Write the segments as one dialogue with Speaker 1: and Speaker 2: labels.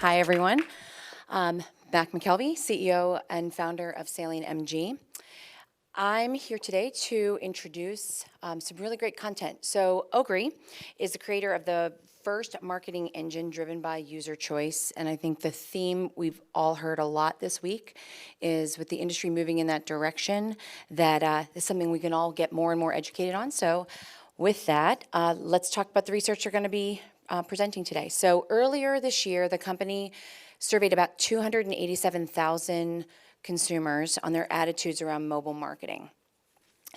Speaker 1: Hi, everyone. Mac McKelvey, CEO and founder of Saline MG. I'm here today to introduce some really great content. So Ogury is the creator of the first marketing engine driven by user choice. And I think the theme we've all heard a lot this week is with the industry moving in that direction, that is something we can all get more and more educated on. So with that, let's talk about the research you're going to be presenting today. So earlier this year, the company surveyed about 287,000 consumers on their attitudes around mobile marketing.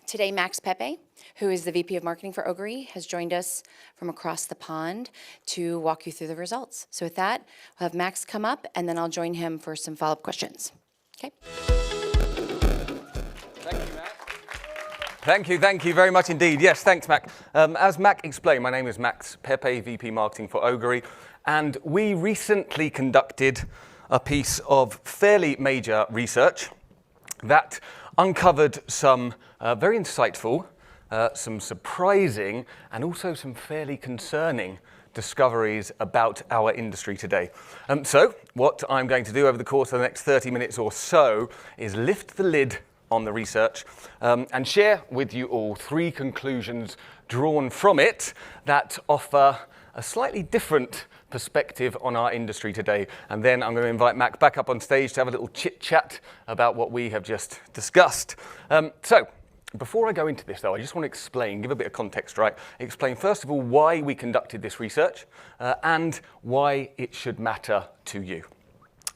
Speaker 1: Today, Max Pepe, who is the VP of Marketing for Ogury, has joined us from across the pond to walk you through the results. So with that, we'll have Max come up, and then I'll join him for some follow-up questions. Okay?
Speaker 2: Thank you very much indeed. Yes, thanks, Mac. As Mac explained, my name is Max Pepe, VP Marketing for Ogury, and we recently conducted a piece of fairly major research that uncovered some very insightful, some surprising, and also some fairly concerning discoveries about our industry today. So what I'm going to do over the course of the next 30 minutes or so is lift the lid on the research and share with you all 3 conclusions drawn from it that offer a slightly different perspective on our industry today. And then I'm going to invite Mac back up on stage to have a little chit-chat about what we have just discussed. So before I go into this, though, I just want to explain, give a bit of context, right? Explain, first of all, why we conducted this research and why it should matter to you.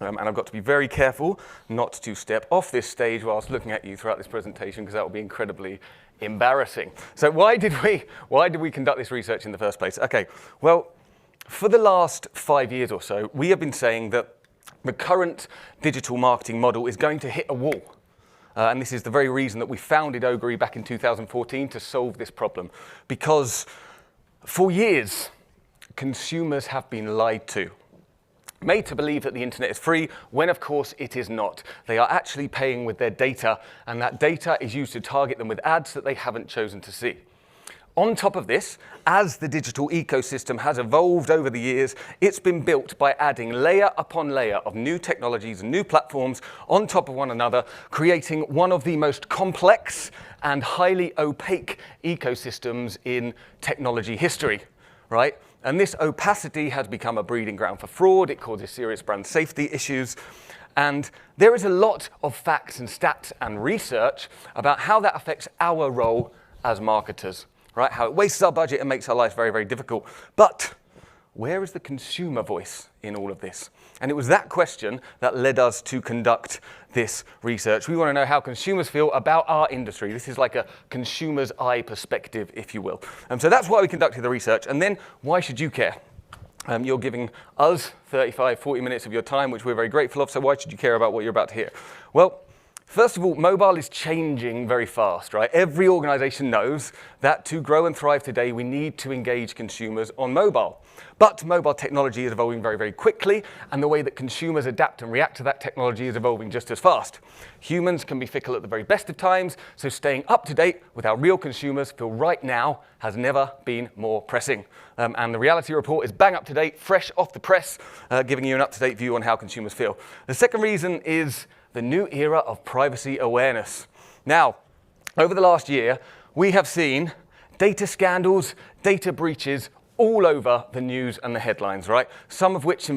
Speaker 2: And I've got to be very careful not to step off this stage whilst looking at you throughout this presentation, because that will be incredibly embarrassing. So why did we conduct this research in the first place? Okay, well, for the last 5 years or so, we have been saying that the current digital marketing model is going to hit a wall. And this is the very reason that we founded Ogury back in 2014 to solve this problem. Because for years, consumers have been lied to, made to believe that the internet is free, when of course it is not. They are actually paying with their data, and that data is used to target them with ads that they haven't chosen to see. On top of this, as the digital ecosystem has evolved over the years, it's been built by adding layer upon layer of new technologies and new platforms on top of one another, creating one of the most complex and highly opaque ecosystems in technology history, right? And this opacity has become a breeding ground for fraud. It causes serious brand safety issues. And there is a lot of facts and stats and research about how that affects our role as marketers, right? How it wastes our budget and makes our life very, very difficult. But where is the consumer voice in all of this? And it was that question that led us to conduct this research. We want to know how consumers feel about our industry. This is like a consumer's eye perspective, if you will. So that's why we conducted the research. And then why should you care? You're giving us 35, 40 minutes of your time, which we're very grateful of. So why should you care about what you're about to hear? Well, first of all, mobile is changing very fast, right? Every organization knows that to grow and thrive today, we need to engage consumers on mobile. But mobile technology is evolving very, very quickly, and the way that consumers adapt and react to that technology is evolving just as fast. Humans can be fickle at the very best of times, so staying up to date with how real consumers feel right now has never been more pressing. And the Reality Report is bang up to date, fresh off the press, giving you an up-to-date view on how consumers feel. The second reason is the new era of privacy awareness. Now, over the last year, we have seen data scandals, data breaches all over the news and the headlines, right? Many of which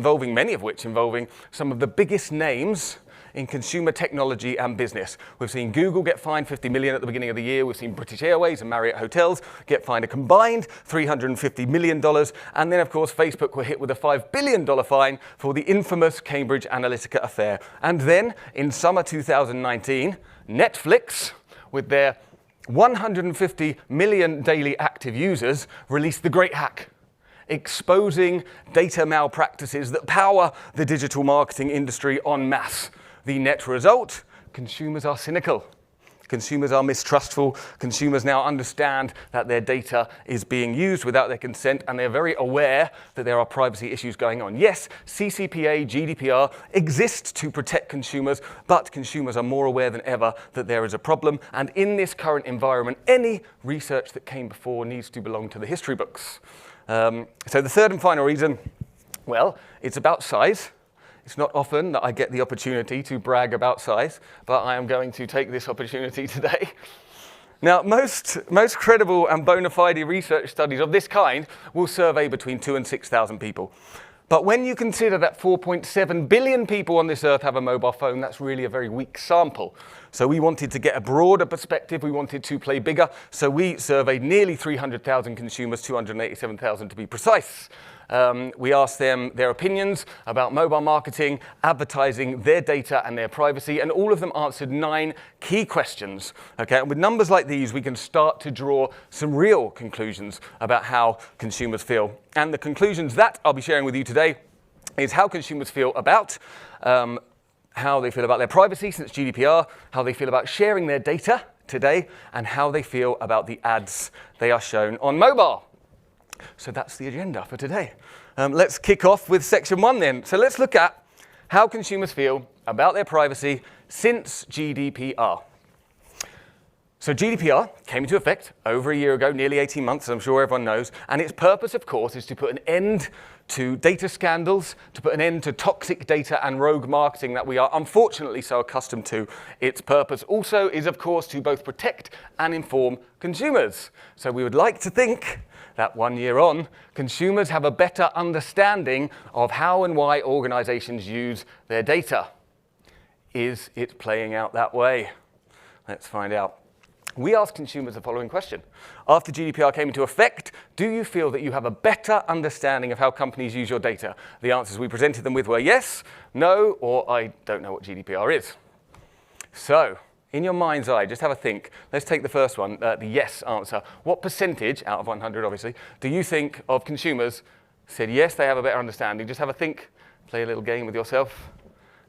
Speaker 2: involving some of the biggest names in consumer technology and business. We've seen Google get fined $50 million at the beginning of the year. We've seen British Airways and Marriott Hotels get fined a combined $350 million. And then, of course, Facebook were hit with a $5 billion fine for the infamous Cambridge Analytica affair. And then, in summer 2019, Netflix, with their 150 million daily active users, released the Great Hack, exposing data malpractices that power the digital marketing industry en masse. The net result, consumers are cynical. Consumers are mistrustful. Consumers now understand that their data is being used without their consent, and they're very aware that there are privacy issues going on. Yes, CCPA, GDPR exists to protect consumers, but consumers are more aware than ever that there is a problem. And in this current environment, any research that came before needs to belong to the history books. So the third and final reason, well, it's about size. It's not often that I get the opportunity to brag about size, but I am going to take this opportunity today. Now, most credible and bona fide research studies of this kind will survey between 2,000 and 6,000 people. But when you consider that 4.7 billion people on this earth have a mobile phone, that's really a very weak sample. So we wanted to get a broader perspective. We wanted to play bigger. So we surveyed nearly 300,000 consumers, 287,000 to be precise. We asked them their opinions about mobile marketing, advertising, their data, and their privacy, and all of them answered 9 key questions. Okay, and with numbers like these, we can start to draw some real conclusions about how consumers feel. And the conclusions that I'll be sharing with you today is how consumers feel about how they feel about their privacy since GDPR, how they feel about sharing their data today, and how they feel about the ads they are shown on mobile. So that's the agenda for today. Let's kick off with section 1 then. So let's look at how consumers feel about their privacy since GDPR. So GDPR came into effect over a year ago, nearly 18 months, as I'm sure everyone knows. And its purpose, of course, is to put an end to data scandals, to put an end to toxic data and rogue marketing that we are unfortunately so accustomed to. Its purpose also is, of course, to both protect and inform consumers. So we would like to think that 1 year on, consumers have a better understanding of how and why organizations use their data. Is it playing out that way? Let's find out. We asked consumers the following question. After GDPR came into effect, do you feel that you have a better understanding of how companies use your data? The answers we presented them with were yes, no, or I don't know what GDPR is. So, in your mind's eye, just have a think. Let's take the first one, the yes answer. What percentage, out of 100 obviously, do you think of consumers said yes, they have a better understanding? Just have a think, play a little game with yourself,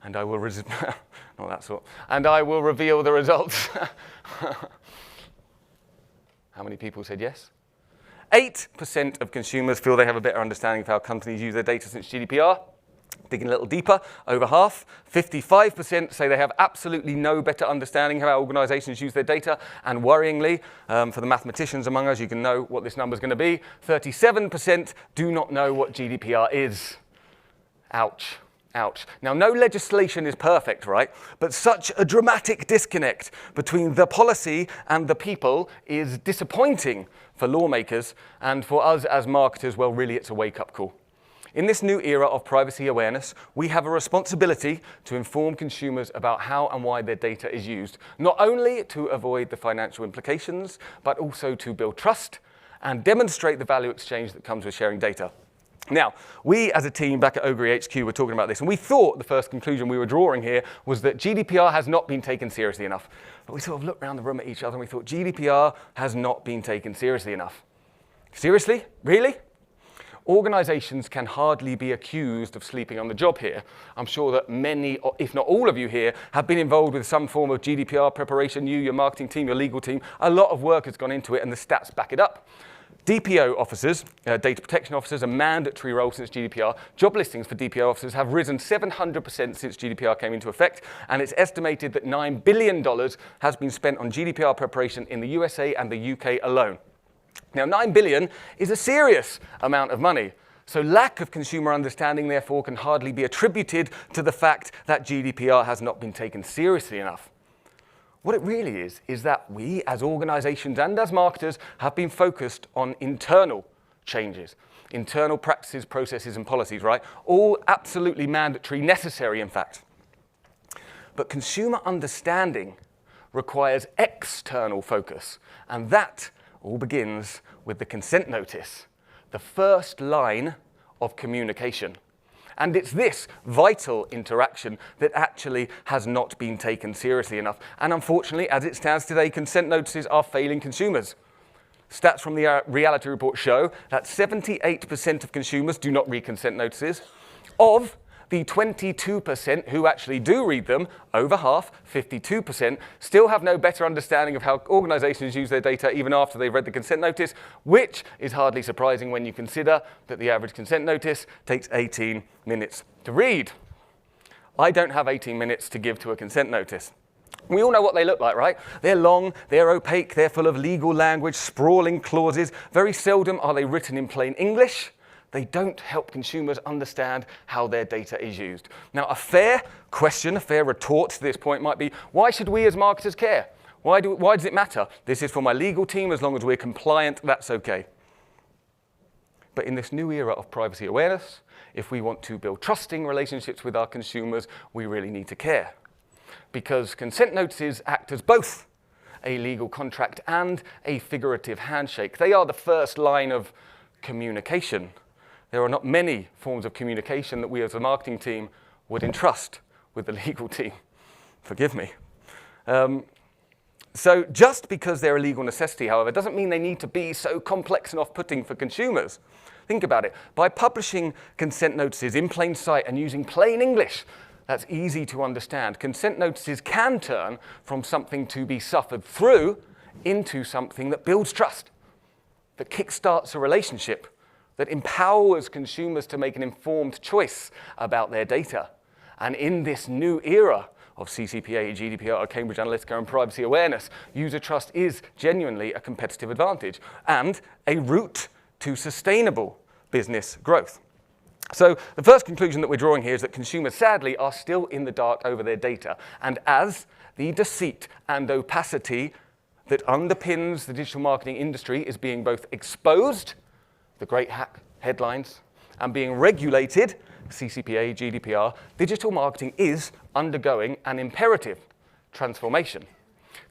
Speaker 2: and I will not that sort. And I will reveal the results. How many people said yes? 8% of consumers feel they have a better understanding of how companies use their data since GDPR. Digging a little deeper, over half, 55% say they have absolutely no better understanding of how organizations use their data. And worryingly, for the mathematicians among us, you can know what this number is going to be. 37% do not know what GDPR is. Ouch. Ouch. Now, no legislation is perfect, right? But such a dramatic disconnect between the policy and the people is disappointing for lawmakers, and for us as marketers, well, really, it's a wake-up call. In this new era of privacy awareness, we have a responsibility to inform consumers about how and why their data is used, not only to avoid the financial implications, but also to build trust and demonstrate the value exchange that comes with sharing data. Now, we as a team back at Ogury HQ were talking about this, and we thought the first conclusion we were drawing here was that GDPR has not been taken seriously enough. But we sort of looked around the room at each other and we thought, GDPR has not been taken seriously enough. Seriously? Really? Organizations can hardly be accused of sleeping on the job here. I'm sure that many, if not all of you here, have been involved with some form of GDPR preparation. You, your marketing team, your legal team, a lot of work has gone into it, and the stats back it up. DPO officers, data protection officers, a mandatory role since GDPR. Job listings for DPO officers have risen 700% since GDPR came into effect, and it's estimated that $9 billion has been spent on GDPR preparation in the USA and the UK alone. Now, $9 billion is a serious amount of money. So lack of consumer understanding, therefore, can hardly be attributed to the fact that GDPR has not been taken seriously enough. What it really is that we, as organizations and as marketers, have been focused on internal changes, internal practices, processes, and policies, right? All absolutely mandatory, necessary, in fact. But consumer understanding requires external focus, and that all begins with the consent notice, the first line of communication. And it's this vital interaction that actually has not been taken seriously enough. And unfortunately, as it stands today, consent notices are failing consumers. Stats from the reality report show that 78% of consumers do not read consent notices. Of the 22% who actually do read them, over half, 52%, still have no better understanding of how organizations use their data even after they've read the consent notice, which is hardly surprising when you consider that the average consent notice takes 18 minutes to read. I don't have 18 minutes to give to a consent notice. We all know what they look like, right? They're long, they're opaque, they're full of legal language, sprawling clauses. Very seldom are they written in plain English. They don't help consumers understand how their data is used. Now, a fair question, a fair retort to this point might be, why should we as marketers care? Why does it matter? This is for my legal team. As long as we're compliant, that's okay. But in this new era of privacy awareness, if we want to build trusting relationships with our consumers, we really need to care. Because consent notices act as both a legal contract and a figurative handshake. They are the first line of communication. There are not many forms of communication that we as a marketing team would entrust with the legal team. Forgive me. So just because they're a legal necessity, however, doesn't mean they need to be so complex and off-putting for consumers. Think about it. By publishing consent notices in plain sight and using plain English that's easy to understand, consent notices can turn from something to be suffered through into something that builds trust, that kickstarts a relationship, that empowers consumers to make an informed choice about their data. And in this new era of CCPA, GDPR, Cambridge Analytica, and privacy awareness, user trust is genuinely a competitive advantage and a route to sustainable business growth. So the first conclusion that we're drawing here is that consumers, sadly, are still in the dark over their data. And as the deceit and opacity that underpins the digital marketing industry is being both exposed, the great hack headlines, and being regulated, CCPA, GDPR, digital marketing is undergoing an imperative transformation.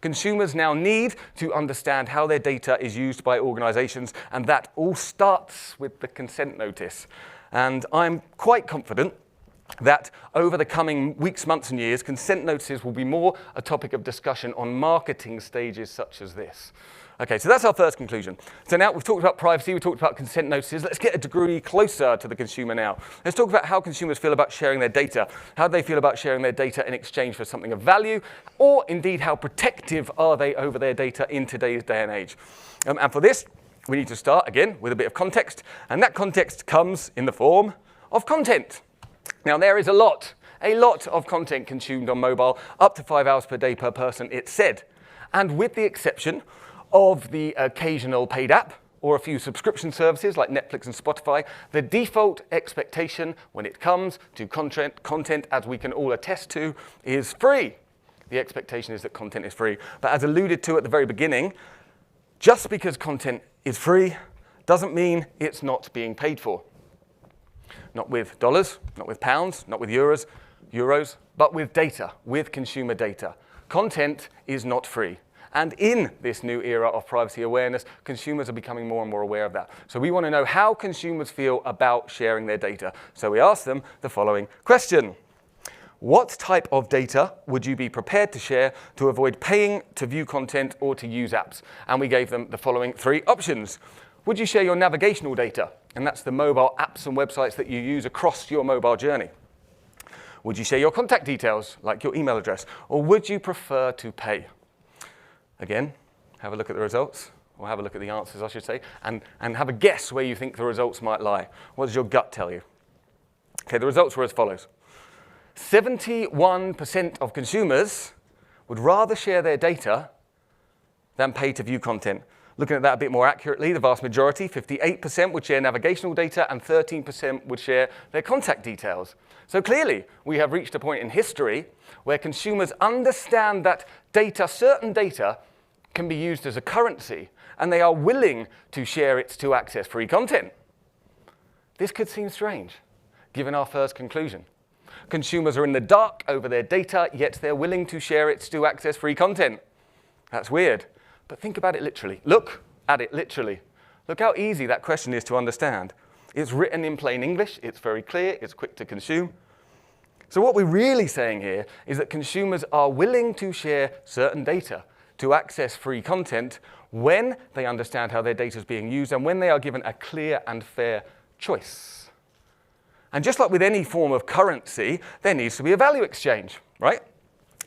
Speaker 2: Consumers now need to understand how their data is used by organizations, and that all starts with the consent notice. And I'm quite confident that over the coming weeks, months, and years, consent notices will be more a topic of discussion on marketing stages such as this. Okay, so that's our first conclusion. So now we've talked about privacy, we've talked about consent notices. Let's get a degree closer to the consumer now. Let's talk about how consumers feel about sharing their data. How do they feel about sharing their data in exchange for something of value? Or indeed, how protective are they over their data in today's day and age? And for this, we need to start, again, with a bit of context. And that context comes in the form of content. Now, there is a lot of content consumed on mobile, up to 5 hours per day per person, it's said. And with the exception of the occasional paid app or a few subscription services like Netflix and Spotify, the default expectation when it comes to content, as we can all attest to, is free. The expectation is that content is free. But as alluded to at the very beginning, just because content is free doesn't mean it's not being paid for. Not with dollars, not with pounds, not with euros, but with data, with consumer data. Content is not free. And in this new era of privacy awareness, consumers are becoming more and more aware of that. So we want to know how consumers feel about sharing their data. So we asked them the following question. What type of data would you be prepared to share to avoid paying to view content or to use apps? And we gave them the following 3 options. Would you share your navigational data? And that's the mobile apps and websites that you use across your mobile journey. Would you share your contact details, like your email address? Or would you prefer to pay? Again, have a look at the results, or have a look at the answers, I should say, and have a guess where you think the results might lie. What does your gut tell you? Okay, the results were as follows. 71% of consumers would rather share their data than pay to view content. Looking at that a bit more accurately, the vast majority, 58%, would share navigational data and 13% would share their contact details. So clearly, we have reached a point in history where consumers understand that data, certain data, can be used as a currency, and they are willing to share it to access free content. This could seem strange, given our first conclusion. Consumers are in the dark over their data, yet they're willing to share it to access free content. That's weird. But think about it literally. Look at it literally. Look how easy that question is to understand. It's written in plain English. It's very clear. It's quick to consume. So what we're really saying here is that consumers are willing to share certain data to access free content when they understand how their data is being used and when they are given a clear and fair choice. And just like with any form of currency, there needs to be a value exchange, right?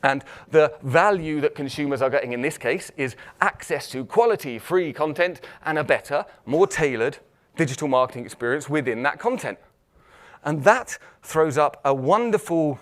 Speaker 2: And the value that consumers are getting in this case is access to quality, free content and a better, more tailored digital marketing experience within that content. And that throws up a wonderful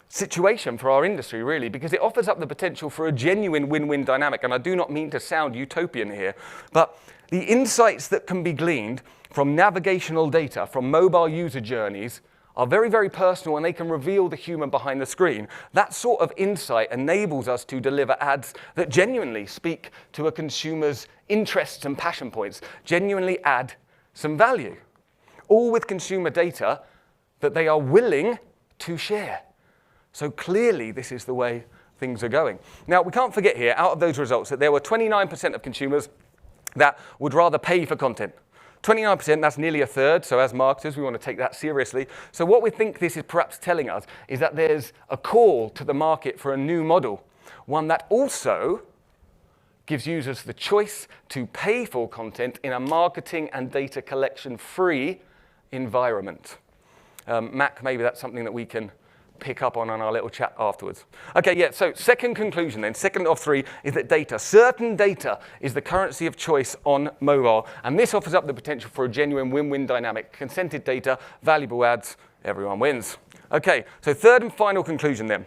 Speaker 2: situation for our industry, really, because it offers up the potential for a genuine win-win dynamic. And I do not mean to sound utopian here, but the insights that can be gleaned from navigational data, from mobile user journeys, are very, very personal, and they can reveal the human behind the screen. That sort of insight enables us to deliver ads that genuinely speak to a consumer's interests and passion points, genuinely add some value, all with consumer data that they are willing to share. So clearly, this is the way things are going. Now, we can't forget here, out of those results, that there were 29% of consumers that would rather pay for content. 29%, that's nearly a third, so as marketers, we want to take that seriously. So what we think this is perhaps telling us is that there's a call to the market for a new model, one that also gives users the choice to pay for content in a marketing and data collection-free environment. Mac, maybe that's something that we can pick up on our little chat afterwards. Okay, yeah, so second conclusion then, second of three, is that data, certain data, is the currency of choice on mobile. And this offers up the potential for a genuine win-win dynamic. Consented data, valuable ads, everyone wins. Okay, so third and final conclusion then.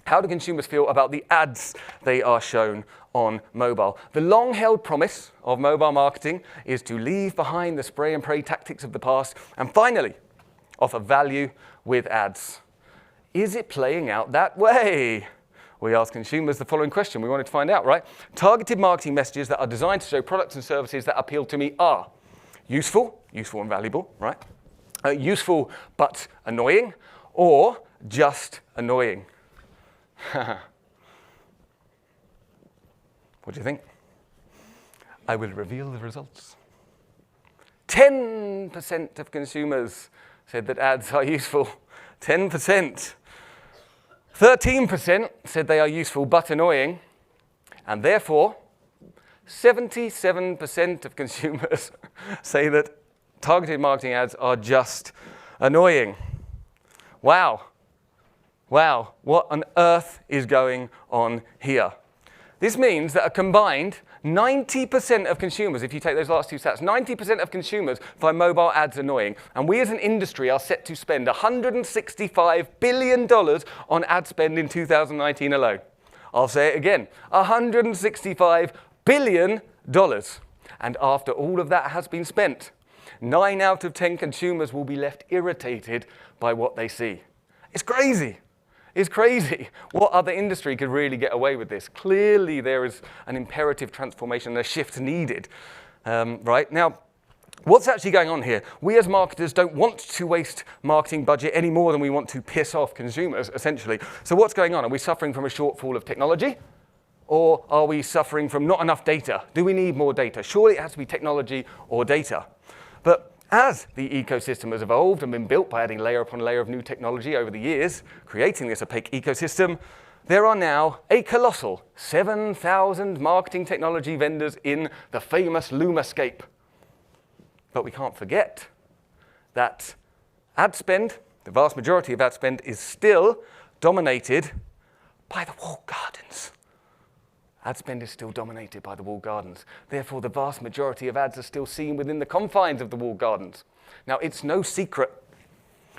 Speaker 2: How do consumers feel about the ads they are shown on mobile? The long-held promise of mobile marketing is to leave behind the spray and pray tactics of the past and finally offer value with ads. Is it playing out that way? We asked consumers the following question. We wanted to find out, right? Targeted marketing messages that are designed to show products and services that appeal to me are useful and valuable, right? Useful but annoying, or just annoying. What do you think? I will reveal the results. 10% of consumers said that ads are useful. 10%. 13% said they are useful but annoying. And therefore, 77% of consumers say that targeted marketing ads are just annoying. Wow. Wow, what on earth is going on here? This means that a combined 90% of consumers, if you take those last two stats, 90% of consumers find mobile ads annoying. And we as an industry are set to spend $165 billion on ad spend in 2019 alone. I'll say it again, $165 billion. And after all of that has been spent, 9 out of 10 consumers will be left irritated by what they see. It's crazy. It's crazy. What other industry could really get away with this? Clearly, there is an imperative transformation, a shift needed. Right? Now, what's actually going on here? We as marketers don't want to waste marketing budget any more than we want to piss off consumers, essentially. So what's going on? Are we suffering from a shortfall of technology? Or are we suffering from not enough data? Do we need more data? Surely it has to be technology or data. But as the ecosystem has evolved and been built by adding layer upon layer of new technology over the years, creating this opaque ecosystem, there are now a colossal 7,000 marketing technology vendors in the famous Lumascape. But we can't forget that ad spend, the vast majority of ad spend, is still dominated by the walled gardens. Ad spend is still dominated by the walled gardens. Therefore, the vast majority of ads are still seen within the confines of the walled gardens. Now, it's no secret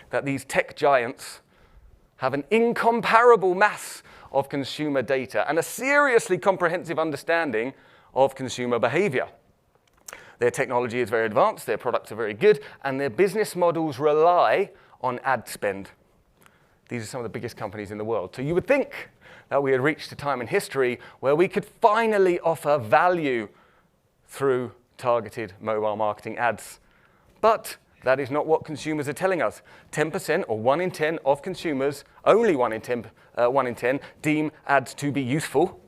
Speaker 2: that these tech giants have an incomparable mass of consumer data and a seriously comprehensive understanding of consumer behavior. Their technology is very advanced, their products are very good, and their business models rely on ad spend. These are some of the biggest companies in the world. So you would think that we had reached a time in history where we could finally offer value through targeted mobile marketing ads. But that is not what consumers are telling us. 10% or 1 in 10 of consumers, only 1 in 10, deem ads to be useful.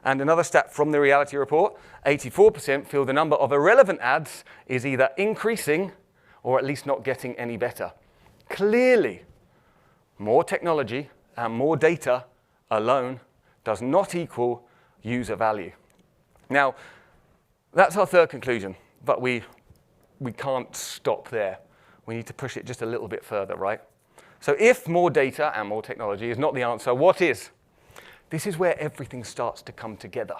Speaker 2: And another stat from the Reality Report, 84% feel the number of irrelevant ads is either increasing or at least not getting any better. Clearly, more technology and more data alone does not equal user value. Now, that's our third conclusion, but we can't stop there. We need to push it just a little bit further, right? So if more data and more technology is not the answer, what is? This is where everything starts to come together.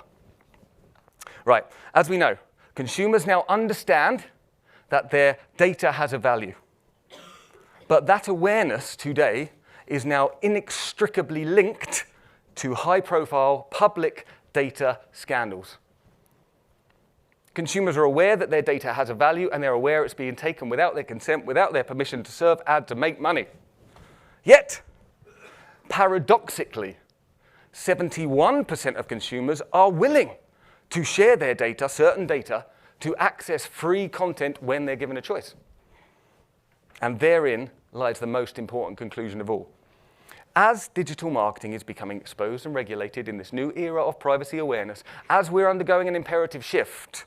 Speaker 2: Right, as we know, consumers now understand that their data has a value. But that awareness today is now inextricably linked to high-profile public data scandals. Consumers are aware that their data has a value, and they're aware it's being taken without their consent, without their permission to serve ads to make money. Yet, paradoxically, 71% of consumers are willing to share their data, certain data, to access free content when they're given a choice. And therein lies the most important conclusion of all. As digital marketing is becoming exposed and regulated in this new era of privacy awareness, as we're undergoing an imperative shift,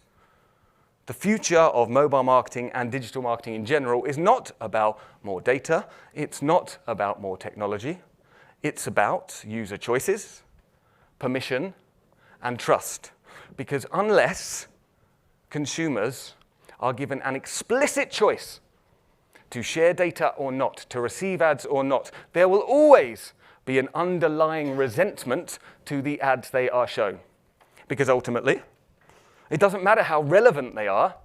Speaker 2: the future of mobile marketing and digital marketing in general is not about more data, it's not about more technology, it's about user choices, permission, and trust. Because unless consumers are given an explicit choice to share data or not, to receive ads or not, there will always be an underlying resentment to the ads they are shown. Because ultimately, it doesn't matter how relevant they are,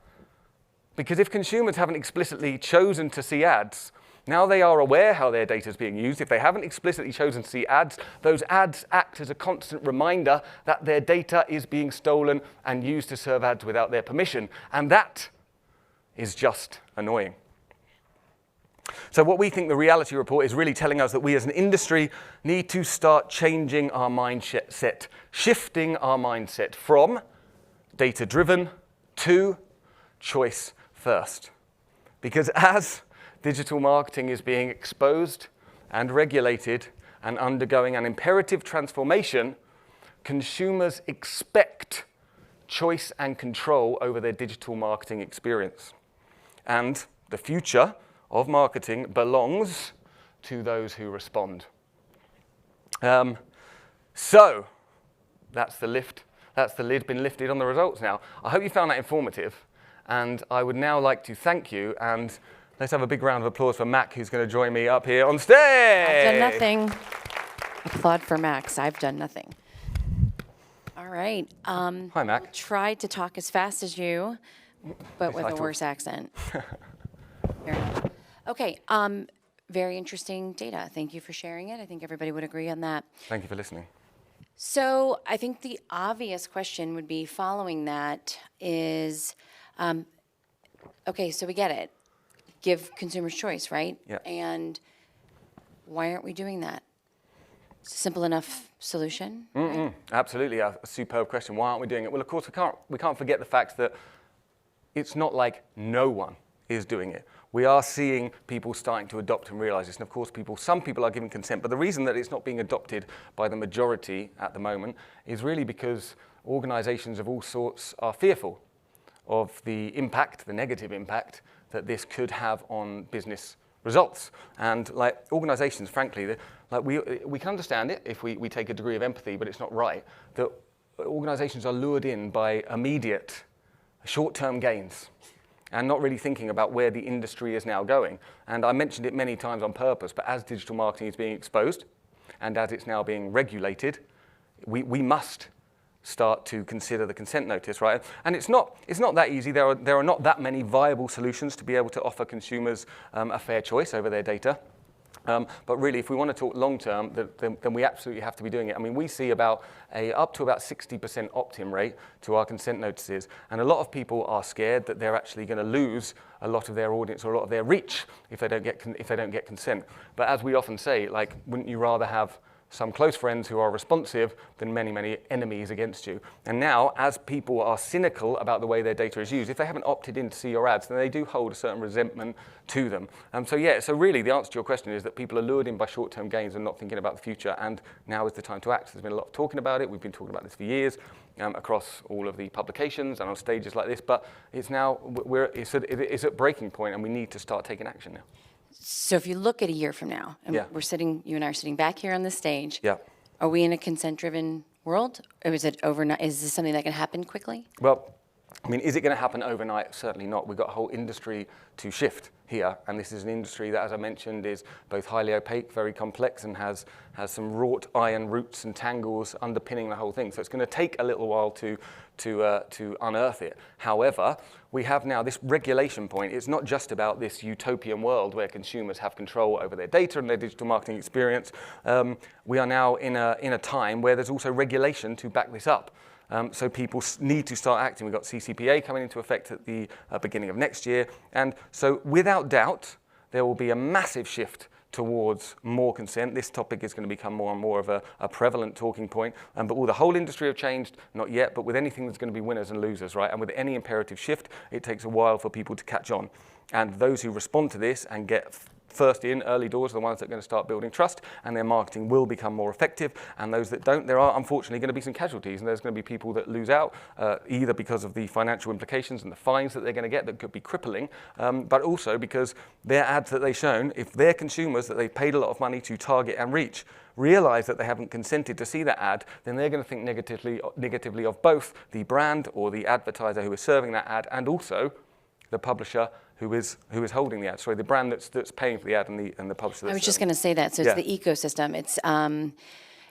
Speaker 2: because if consumers haven't explicitly chosen to see ads, now they are aware how their data is being used. If they haven't explicitly chosen to see ads, those ads act as a constant reminder that their data is being stolen and used to serve ads without their permission. And that is just annoying. So what we think the reality report is really telling us that we as an industry need to start changing our mindset, shifting our mindset from data-driven to choice first. Because as digital marketing is being exposed and regulated and undergoing an imperative transformation, consumers expect choice and control over their digital marketing experience. And the future of marketing belongs to those who respond. So that's the lift. That's the lid been lifted on the results now. I hope you found that informative. And I would now like to thank you. And let's have a big round of applause for Mac, who's going to join me up here on stage.
Speaker 1: I've done nothing. Applaud for Max. I've done nothing. All right.
Speaker 2: Hi, Mac.
Speaker 1: I'll try to talk as fast as you, but with a worse accent. Fair enough. Okay. Very interesting data. Thank you for sharing it. I think everybody would agree on that.
Speaker 2: Thank you for listening.
Speaker 1: So I think the obvious question would be following that is, okay, so we get it. Give consumers choice, right?
Speaker 2: Yeah.
Speaker 1: And why aren't we doing that? Simple enough solution? Right?
Speaker 2: Absolutely, a superb question. Why aren't we doing it? Well, of course, we can't forget the fact that it's not like no one is doing it. We are seeing people starting to adopt and realize this. And of course, some people are giving consent. But the reason that it's not being adopted by the majority at the moment is really because organizations of all sorts are fearful of the impact, the negative impact that this could have on business results. And like organizations, frankly, like we can understand it if we take a degree of empathy, but it's not right that organizations are lured in by immediate short-term gains and not really thinking about where the industry is now going. And I mentioned it many times on purpose, but as digital marketing is being exposed and as it's now being regulated, we must start to consider the consent notice, right? And it's not that easy. There are not that many viable solutions to be able to offer consumers a fair choice over their data. But really, if we want to talk long term, then we absolutely have to be doing it. I mean, we see up to about 60% opt-in rate to our consent notices, and a lot of people are scared that they're actually going to lose a lot of their audience or a lot of their reach if they don't get consent. But as we often say, like, wouldn't you rather have some close friends who are responsive than many, many enemies against you? And now, as people are cynical about the way their data is used, if they haven't opted in to see your ads, then they do hold a certain resentment to them. So really, the answer to your question is that people are lured in by short-term gains and not thinking about the future, and now is the time to act. There's been a lot of talking about it. We've been talking about this for years across all of the publications and on stages like this, but it's now, it's at breaking point, and we need to start taking action now.
Speaker 1: So if you look at a year from now, and you and I are sitting back here on the stage, are we in a consent-driven world? Or is it overnight? Is this something that can happen quickly?
Speaker 2: Well, I mean, is it going to happen overnight? Certainly not. We've got a whole industry to shift here. And this is an industry that, as I mentioned, is both highly opaque, very complex, and has some wrought iron roots and tangles underpinning the whole thing. So it's going to take a little while to unearth it. However, we have now this regulation point. It's not just about this utopian world where consumers have control over their data and their digital marketing experience. We are now in a time where there's also regulation to back this up. So people need to start acting. We've got CCPA coming into effect at the beginning of next year. And so without doubt, there will be a massive shift towards more consent. This topic is going to become more and more of a prevalent talking point. But will the whole industry have changed? Not yet, but with anything, there's going to be winners and losers, right? And with any imperative shift, it takes a while for people to catch on. And those who respond to this and get first in, early doors, are the ones that are going to start building trust, and their marketing will become more effective. And those that don't, there are unfortunately going to be some casualties, and there's going to be people that lose out, either because of the financial implications and the fines that they're going to get that could be crippling, but also because their ads that they've shown, if their consumers that they've paid a lot of money to target and reach realize that they haven't consented to see that ad, then they're going to think negatively of both the brand or the advertiser who is serving that ad, and also the publisher who is holding the ad. Sorry, the brand that's paying for the ad and the publisher.
Speaker 1: I was just going to say that. So it's the ecosystem. It's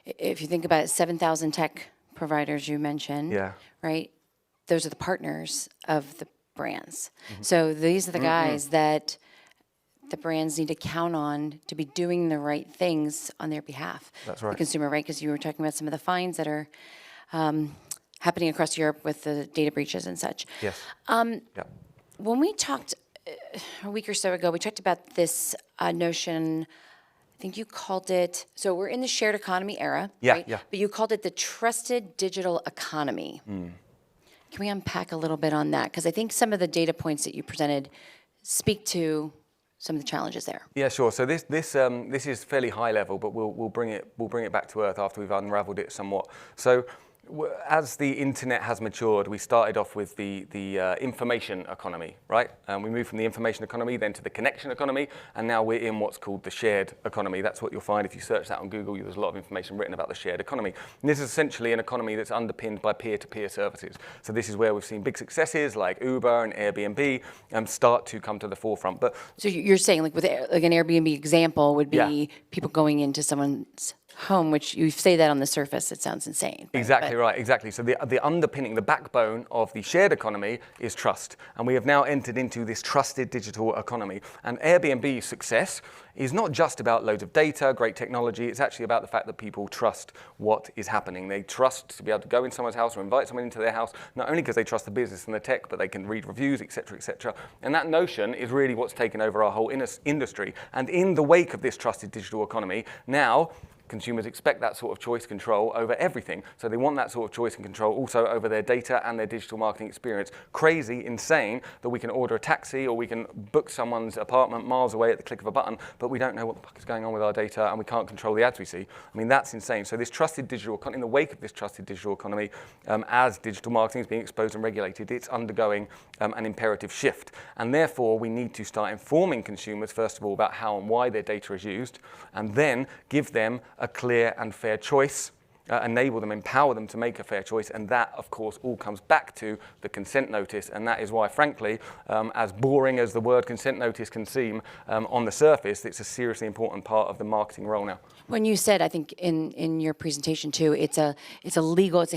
Speaker 1: if you think about it, 7,000 tech providers you mentioned, right? Those are the partners of the brands. So these are the guys that the brands need to count on to be doing the right things on their behalf.
Speaker 2: That's right.
Speaker 1: The consumer, right? Because you were talking about some of the fines that are happening across Europe with the data breaches and such.
Speaker 2: Yes.
Speaker 1: When we talked a week or so ago, we talked about this notion, I think you called it, so we're in the shared economy era, right? But you called it the trusted digital economy. Can we unpack a little bit on that? Because I think some of the data points that you presented speak to some of the challenges there.
Speaker 2: Yeah, sure. So this is fairly high level, but we'll bring it back to earth after we've unraveled it somewhat. So as the internet has matured, we started off with the information economy, right? We moved from the information economy then to the connection economy, and now we're in what's called the shared economy. That's what you'll find if you search that on Google. There's a lot of information written about the shared economy. And this is essentially an economy that's underpinned by peer-to-peer services. So this is where we've seen big successes like Uber and Airbnb start to come to the forefront. But
Speaker 1: so you're saying like with like an Airbnb example would be people going into someone's home, which you say that on the surface, it sounds insane.
Speaker 2: Exactly right, exactly. So the underpinning, the backbone of the shared economy is trust. And we have now entered into this trusted digital economy. And Airbnb's success is not just about loads of data, great technology. It's actually about the fact that people trust what is happening. They trust to be able to go in someone's house or invite someone into their house, not only because they trust the business and the tech, but they can read reviews, et cetera, et cetera. And that notion is really what's taken over our whole industry. And in the wake of this trusted digital economy, now consumers expect that sort of choice control over everything. So they want that sort of choice and control also over their data and their digital marketing experience. Crazy, insane that we can order a taxi or we can book someone's apartment miles away at the click of a button, but we don't know what the fuck is going on with our data and we can't control the ads we see. I mean, that's insane. So this trusted digital economy, in the wake of this trusted digital economy, as digital marketing is being exposed and regulated, it's undergoing an imperative shift. And therefore, we need to start informing consumers, first of all, about how and why their data is used, and then give them a clear and fair choice, enable them, empower them to make a fair choice, and that, of course, all comes back to the consent notice, and that is why, frankly, as boring as the word consent notice can seem on the surface, it's a seriously important part of the marketing role now.
Speaker 1: When you said, I think in your presentation too, it's a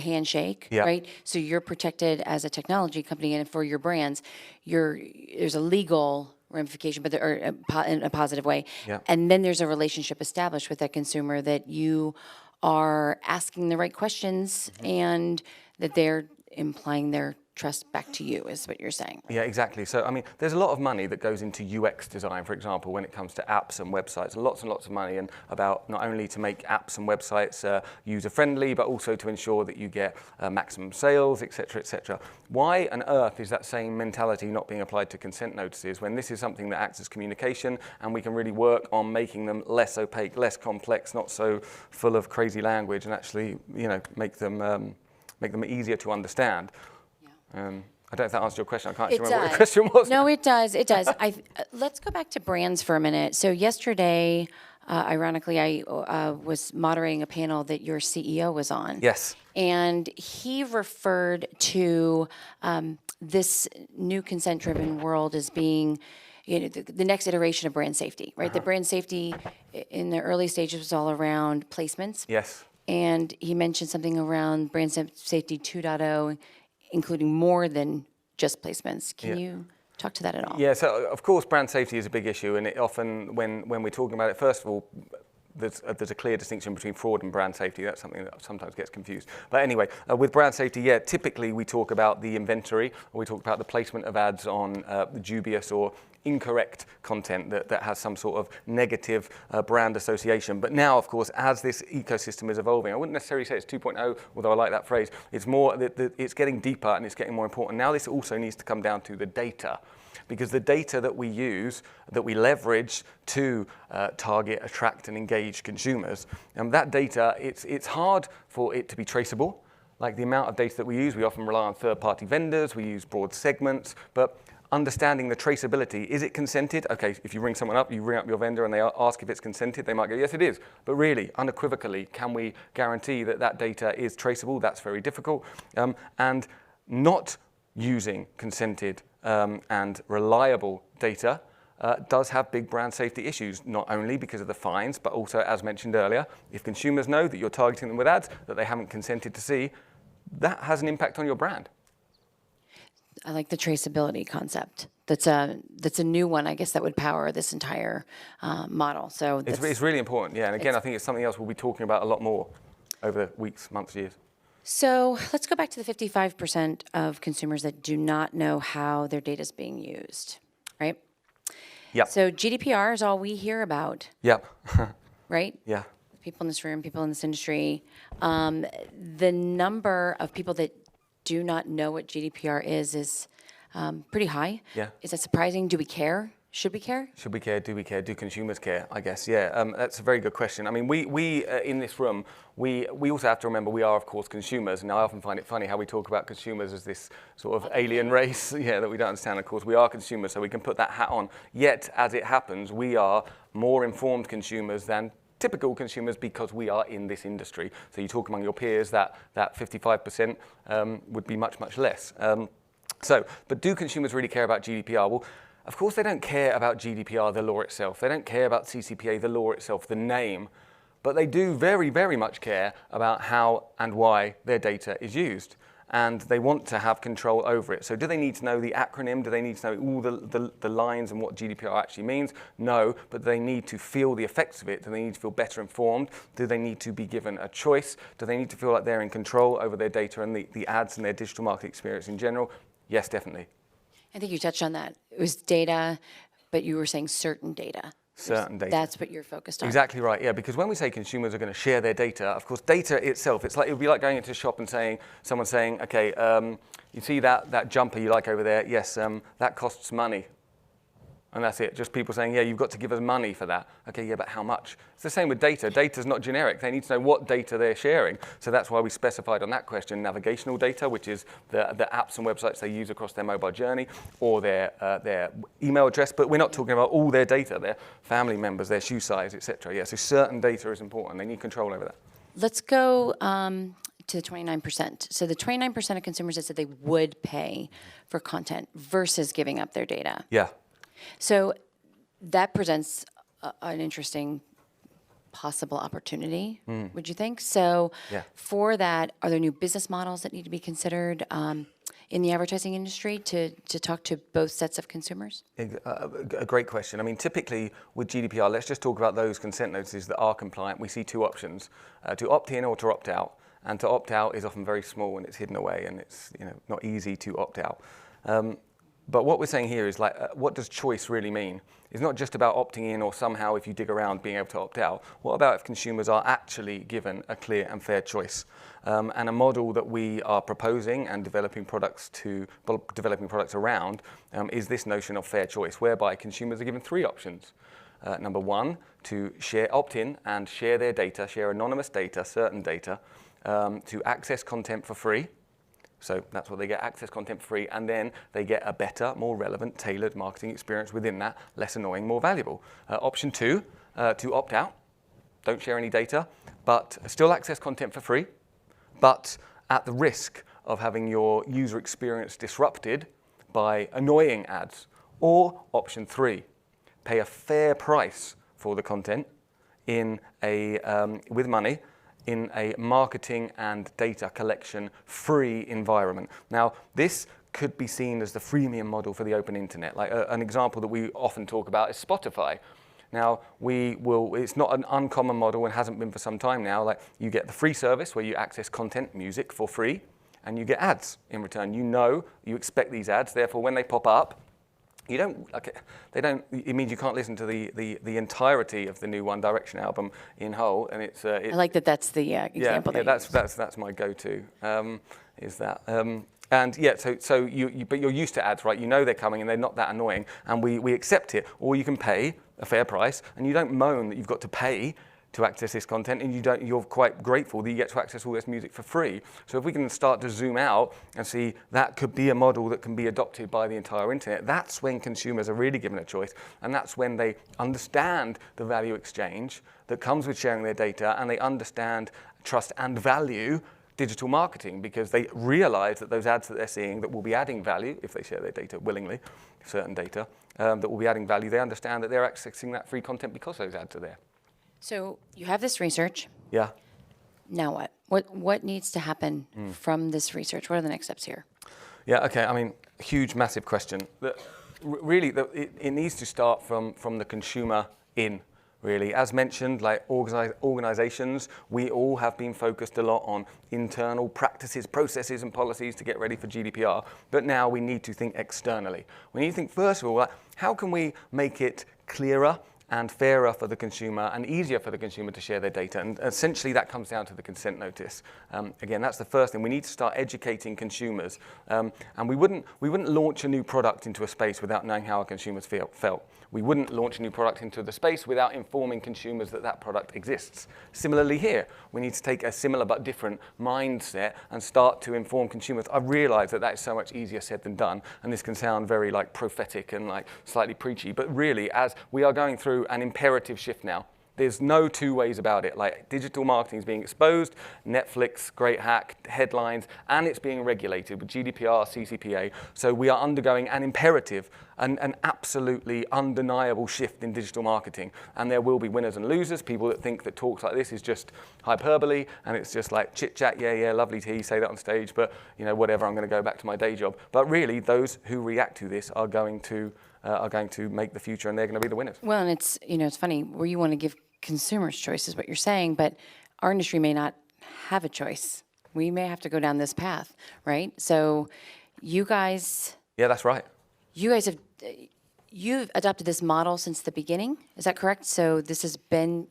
Speaker 1: handshake, right? So you're protected as a technology company, and for your brands, there's a legal ramification, but in a positive way. And then there's a relationship established with that consumer that you are asking the right questions and that they're implying their trust back to you, is what you're saying.
Speaker 2: Yeah, exactly. So, I mean, there's a lot of money that goes into UX design, for example, when it comes to apps and websites, and lots of money, and about not only to make apps and websites user-friendly, but also to ensure that you get maximum sales, et cetera, et cetera. Why on earth is that same mentality not being applied to consent notices when this is something that acts as communication, and we can really work on making them less opaque, less complex, not so full of crazy language, and actually, make them easier to understand? I don't know if that answers your question. I can't actually remember what your question was.
Speaker 1: No, it does. It does. Let's go back to brands for a minute. So yesterday, ironically, I was moderating a panel that your CEO was on.
Speaker 2: Yes.
Speaker 1: And he referred to this new consent-driven world as being the next iteration of brand safety, right? The brand safety in the early stages was all around placements.
Speaker 2: Yes.
Speaker 1: And he mentioned something around brand safety 2.0, including more than just placements. Can you talk to that at all?
Speaker 2: Yeah, so of course brand safety is a big issue, and it often, when we're talking about it, first of all, there's a clear distinction between fraud and brand safety. That's something that sometimes gets confused. But anyway, with brand safety, yeah, typically we talk about the inventory, or we talk about the placement of ads on dubious or incorrect content that has some sort of negative brand association. But now, of course, as this ecosystem is evolving, I wouldn't necessarily say it's 2.0, although I like that phrase. It's more, it's getting deeper and it's getting more important. Now this also needs to come down to the data, because the data that we use, that we leverage to target, attract, and engage consumers, that data, it's hard for it to be traceable. Like the amount of data that we use, we often rely on third-party vendors, we use broad segments, but understanding the traceability, is it consented? Okay, if you ring someone up, you ring up your vendor and they ask if it's consented, they might go, yes, it is. But really, unequivocally, can we guarantee that that data is traceable? That's very difficult. And not using consented and reliable data does have big brand safety issues, not only because of the fines, but also, as mentioned earlier, if consumers know that you're targeting them with ads that they haven't consented to see, that has an impact on your brand.
Speaker 1: I like the traceability concept. That's a new one, I guess, that would power this entire model. So
Speaker 2: it's really important, yeah. And again, I think it's something else we'll be talking about a lot more over the weeks, months, years.
Speaker 1: So let's go back to the 55% of consumers that do not know how their data is being used, right?
Speaker 2: Yep.
Speaker 1: So GDPR is all we hear about,
Speaker 2: Yep.
Speaker 1: right?
Speaker 2: Yeah.
Speaker 1: People in this room, people in this industry. The number of people that do not know what GDPR is pretty high.
Speaker 2: Yeah.
Speaker 1: Is that surprising? Do we care? Should we care?
Speaker 2: Should we care? Do we care? Do consumers care? I guess, yeah. That's a very good question. I mean, we in this room, we also have to remember we are, of course, consumers. And I often find it funny how we talk about consumers as this sort of alien race, yeah, that we don't understand. Of course, we are consumers, so we can put that hat on. Yet, as it happens, we are more informed consumers than typical consumers because we are in this industry. So you talk among your peers, that 55% would be much, much less. But do consumers really care about GDPR? Well, of course they don't care about GDPR, the law itself. They don't care about CCPA, the law itself, the name. But they do very, very much care about how and why their data is used. And they want to have control over it. So do they need to know the acronym? Do they need to know all the lines and what GDPR actually means? No, but they need to feel the effects of it. Do they need to feel better informed? Do they need to be given a choice? Do they need to feel like they're in control over their data and the ads and their digital marketing experience in general? Yes, definitely.
Speaker 1: I think you touched on that. It was data, but you were saying certain data.
Speaker 2: Certain data.
Speaker 1: That's what you're focused on.
Speaker 2: Exactly right, yeah, because when we say consumers are going to share their data, of course, data itself, it would be like going into a shop and someone saying, okay, you see that jumper you like over there? Yes, that costs money. And that's it, just people saying, yeah, you've got to give us money for that. Okay, yeah, but how much? It's the same with data. Data's not generic. They need to know what data they're sharing. So that's why we specified on that question navigational data, which is the apps and websites they use across their mobile journey, or their email address. But we're not talking about all their data, their family members, their shoe size, etc. Yeah, so certain data is important. They need control over that.
Speaker 1: Let's go to the 29%. So the 29% of consumers that said they would pay for content versus giving up their data.
Speaker 2: Yeah.
Speaker 1: So that presents an interesting possible opportunity, would you think? So for that, are there new business models that need to be considered in the advertising industry to talk to both sets of consumers?
Speaker 2: A great question. I mean, typically with GDPR, let's just talk about those consent notices that are compliant. We see two options, to opt in or to opt out. And to opt out is often very small and it's hidden away and it's not easy to opt out. But what we're saying here is what does choice really mean? It's not just about opting in or somehow, if you dig around, being able to opt out. What about if consumers are actually given a clear and fair choice? And a model that we are proposing and developing products around is this notion of fair choice, whereby consumers are given three options. Number one, to opt in and share their data, share anonymous data, certain data, to access content for free. So that's what they get, access content for free, and then they get a better, more relevant, tailored marketing experience within that, less annoying, more valuable. Option two, to opt out, don't share any data, but still access content for free, but at the risk of having your user experience disrupted by annoying ads Or option 3, pay a fair price for the content in with money in a marketing and data collection free environment. Now, this could be seen as the freemium model for the open internet. Like an example that we often talk about is Spotify. Now, it's not an uncommon model and hasn't been for some time now. Like, you get the free service where you access content, music for free, and you get ads in return. You expect these ads, therefore when they pop up, it means you can't listen to the entirety of the new One Direction album in whole, and I
Speaker 1: like that. That's the example.
Speaker 2: Yeah, that's my go-to. And yeah, but you're used to ads, right? You know they're coming and they're not that annoying, and we accept it. Or you can pay a fair price, and you don't moan that you've got to pay to access this content, and you're quite grateful that you get to access all this music for free. So if we can start to zoom out and see that could be a model that can be adopted by the entire internet, that's when consumers are really given a choice, and that's when they understand the value exchange that comes with sharing their data, and they understand, trust, and value digital marketing, because they realize that those ads that they're seeing that will be adding value, if they share their data willingly, certain data, that will be adding value, they understand that they're accessing that free content because those ads are there.
Speaker 1: So you have this research.
Speaker 2: Yeah.
Speaker 1: Now what? What needs to happen from this research? What are the next steps here?
Speaker 2: Yeah, okay, I mean, huge, massive question. It needs to start from the consumer in, really. As mentioned, like organizations, we all have been focused a lot on internal practices, processes, and policies to get ready for GDPR, but now we need to think externally. We need to think, first of all, like, how can we make it clearer and fairer for the consumer and easier for the consumer to share their data? And essentially that comes down to the consent notice. Again, that's the first thing. We need to start educating consumers. And we wouldn't launch a new product into a space without knowing how our consumers felt. We wouldn't launch a new product into the space without informing consumers that that product exists. Similarly here, we need to take a similar but different mindset and start to inform consumers. I realize that is so much easier said than done, and this can sound very like prophetic and like slightly preachy, but really, as we are going through an imperative shift now, there's no two ways about it. Like, digital marketing is being exposed, Netflix, great hack, headlines, and it's being regulated with GDPR, CCPA. So we are undergoing an imperative, an absolutely undeniable shift in digital marketing. And there will be winners and losers, people that think that talks like this is just hyperbole, and it's just like chit chat, yeah, lovely tea, say that on stage, but whatever, I'm gonna go back to my day job. But really, those who react to this are going to make the future, and they're going to be the winners.
Speaker 1: Well, and it's funny, where you want to give consumers choice is what you're saying, but our industry may not have a choice. We may have to go down this path, right? So you guys...
Speaker 2: Yeah, that's right.
Speaker 1: You've adopted this model since the beginning, is that correct? So this has been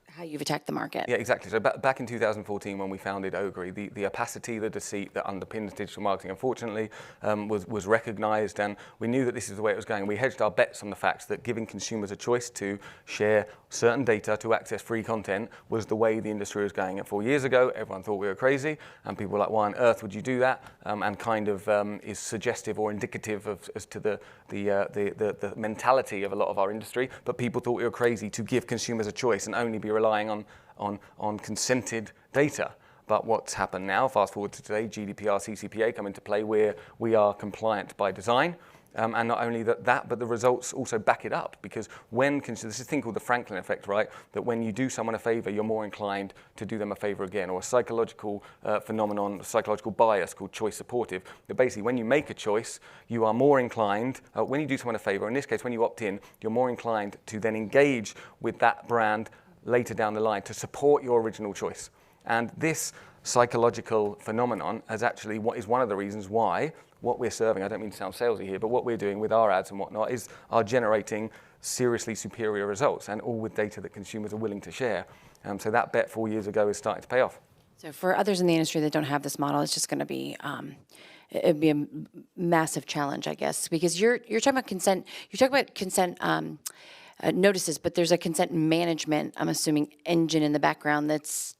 Speaker 1: how you've attacked the market.
Speaker 2: Yeah, exactly. So back in 2014, when we founded Ogury, the opacity, the deceit that underpins digital marketing, unfortunately, was recognized, and we knew that this is the way it was going. We hedged our bets on the fact that giving consumers a choice to share certain data to access free content was the way the industry was going. And 4 years ago, everyone thought we were crazy, and people were like, why on earth would you do that? And kind of is suggestive or indicative as to the mentality of a lot of our industry. But people thought we were crazy to give consumers a choice and only be relying on consented data. But what's happened now, fast forward to today, GDPR, CCPA come into play, where we are compliant by design. And not only that, but the results also back it up, because this is a thing called the Franklin effect, right? That when you do someone a favor, you're more inclined to do them a favor again, or a psychological phenomenon, a psychological bias called choice supportive. That basically, when you make a choice, you are more inclined, when you do someone a favor, in this case, when you opt in, you're more inclined to then engage with that brand later down the line to support your original choice. And this psychological phenomenon is one of the reasons why what we're serving, I don't mean to sound salesy here, but what we're doing with our ads and whatnot are generating seriously superior results, and all with data that consumers are willing to share. So that bet 4 years ago is starting to pay off.
Speaker 1: So for others in the industry that don't have this model, it's just going to be it'd be a massive challenge, I guess, because you're talking about consent. You talk about consent notices, but there's a consent management, I'm assuming, engine in the background that's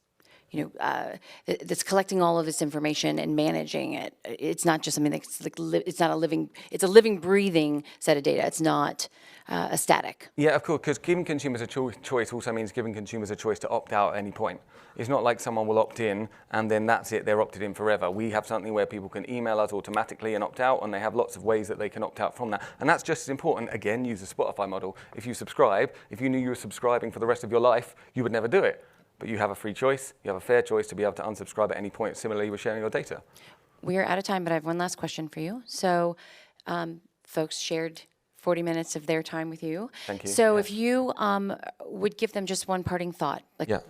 Speaker 1: that's collecting all of this information and managing it. It's not just something that's like it's not a living. It's a living, breathing set of data. It's not a static.
Speaker 2: Yeah, of course, because giving consumers a choice also means giving consumers a choice to opt out at any point. It's not like someone will opt in and then that's it, they're opted in forever. We have something where people can email us automatically and opt out, and they have lots of ways that they can opt out from that. And that's just as important. Again, use the Spotify model. If you subscribe, if you knew you were subscribing for the rest of your life, you would never do it. But you have a free choice, you have a fair choice to be able to unsubscribe at any point. Similarly with sharing your data.
Speaker 1: We are out of time, but I have one last question for you. So folks shared 40 minutes of their time with you.
Speaker 2: Thank you.
Speaker 1: So
Speaker 2: Yeah.
Speaker 1: if you would give them just one parting thought, like
Speaker 2: Yeah.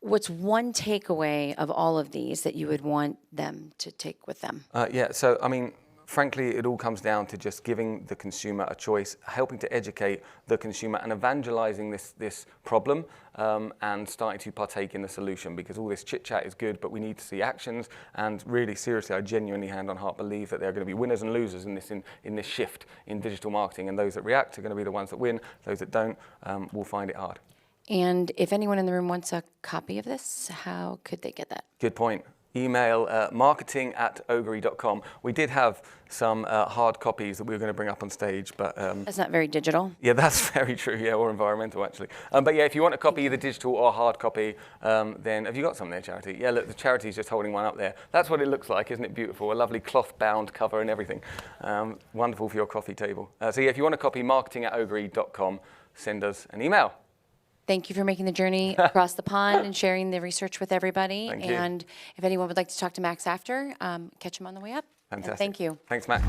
Speaker 1: what's one takeaway of all of these that you would want them to take with them?
Speaker 2: So I mean, frankly, it all comes down to just giving the consumer a choice, helping to educate the consumer and evangelizing this problem, and starting to partake in the solution, because all this chit chat is good, but we need to see actions. And really seriously, I genuinely, hand on heart, believe that there are going to be winners and losers in this shift in digital marketing, and those that react are going to be the ones that win. Those that don't will find it hard.
Speaker 1: And if anyone in the room wants a copy of this, how could they get that?
Speaker 2: Good point. Email marketing@ogury.com. We did have some hard copies that we were going to bring up on stage, but
Speaker 1: That's not very digital.
Speaker 2: yeah, that's very true. Yeah, or environmental actually. But yeah, if you want a copy, either digital or hard copy, then have you got some there, Charity? Yeah, look, the Charity's just holding one up there. That's what it looks like, isn't it beautiful? A lovely cloth-bound cover and everything. Wonderful for your coffee table. So yeah, if you want a copy, marketing@ogury.com. Send us an email.
Speaker 1: Thank you for making the journey across the pond and sharing the research with everybody.
Speaker 2: Thank you.
Speaker 1: And if anyone would like to talk to Max after, catch him on the way up.
Speaker 2: Fantastic.
Speaker 1: And thank you.
Speaker 2: Thanks, Matt.